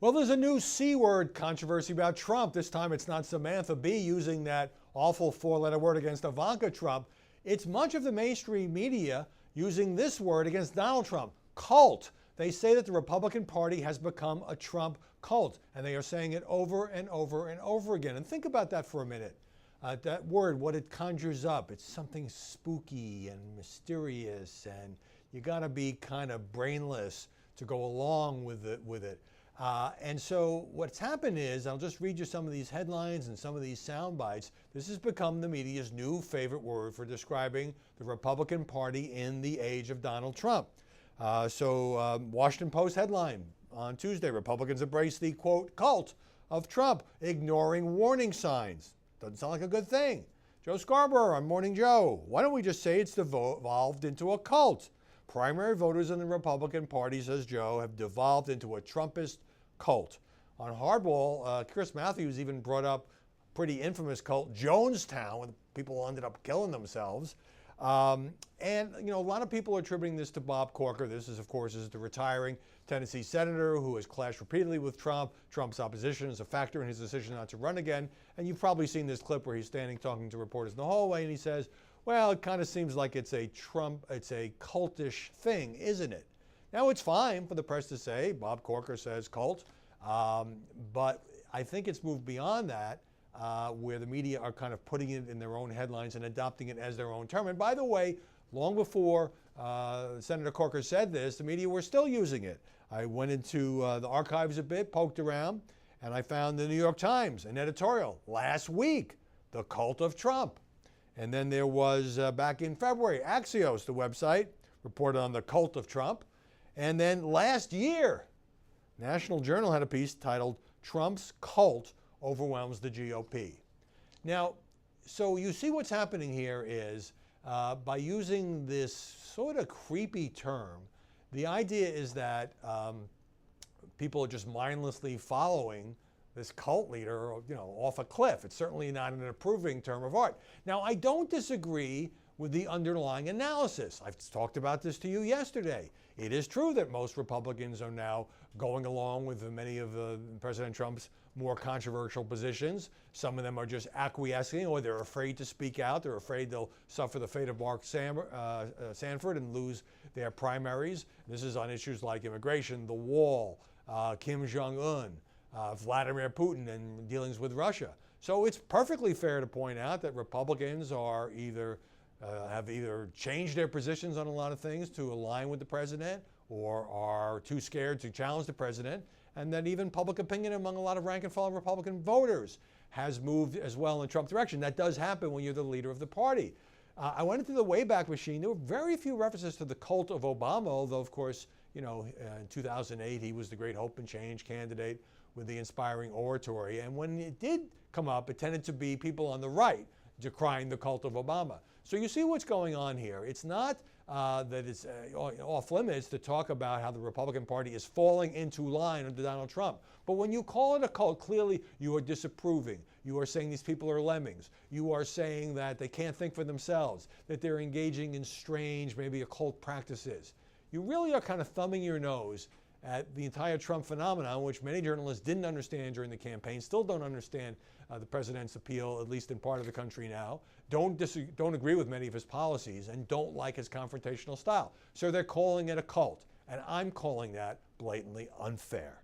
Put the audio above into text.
Well, there's a new C word controversy about Trump. This time it's not Samantha Bee using that awful four-letter word against Ivanka Trump. It's much of the mainstream media using this word against Donald Trump, cult. They say that the Republican Party has become a Trump cult, and they are saying it over and over and over again. And think about that for a minute. That word, what it conjures up, it's something spooky and mysterious, and you got to be kind of brainless to go along with it. And so what's happened is, I'll just read you some of these headlines and some of these sound bites. This has become the media's new favorite word for describing the Republican Party in the age of Donald Trump. Washington Post headline on Tuesday, Republicans embrace the, quote, cult of Trump, ignoring warning signs. Doesn't sound like a good thing. Joe Scarborough on Morning Joe. Why don't we just say it's devolved into a cult? Primary voters in the Republican Party, says Joe, have devolved into a Trumpist cult. On Hardball, Chris Matthews even brought up a pretty infamous cult, Jonestown, where people ended up killing themselves. A lot of people are attributing this to Bob Corker. This is, of course, the retiring Tennessee senator who has clashed repeatedly with Trump. Trump's opposition is a factor in his decision not to run again. And you've probably seen this clip where he's standing talking to reporters in the hallway, and he says, well, it kind of seems like it's a cultish thing, isn't it? Now, it's fine for the press to say, Bob Corker says cult, but I think it's moved beyond that, where the media are kind of putting it in their own headlines and adopting it as their own term. And by the way, long before Senator Corker said this, the media were still using it. I went into the archives a bit, poked around, and I found the New York Times, an editorial last week, the cult of Trump. And then there was, back in February, Axios, the website, reported on the cult of Trump. And then last year, National Journal had a piece titled, Trump's Cult Overwhelms the GOP. Now, so you see what's happening here is, by using this sort of creepy term, the idea is that people are just mindlessly following this cult leader, off a cliff. It's certainly not an approving term of art. Now, I don't disagree with the underlying analysis. I've talked about this to you yesterday. It is true that most Republicans are now going along with many of President Trump's more controversial positions. Some of them are just acquiescing, or they're afraid to speak out. They're afraid they'll suffer the fate of Mark Sanford and lose their primaries. This is on issues like immigration, the wall, Kim Jong-un, Vladimir Putin, and dealings with Russia. So it's perfectly fair to point out that Republicans are have either changed their positions on a lot of things to align with the president, or are too scared to challenge the president, and that even public opinion among a lot of rank and file Republican voters has moved as well in Trump's direction. That does happen when you're the leader of the party. I went into the Wayback Machine. There were very few references to the cult of Obama, although, of course, in 2008, he was the great hope and change candidate with the inspiring oratory. And when it did come up, it tended to be people on the right decrying the cult of Obama. So you see what's going on here. It's not that it's off limits to talk about how the Republican Party is falling into line under Donald Trump. But when you call it a cult, clearly you are disapproving. You are saying these people are lemmings. You are saying that they can't think for themselves, that they're engaging in strange, maybe occult practices. You really are kind of thumbing your nose at the entire Trump phenomenon, which many journalists didn't understand during the campaign, still don't understand the president's appeal, at least in part of the country now, don't agree with many of his policies, and don't like his confrontational style. So they're calling it a cult, and I'm calling that blatantly unfair.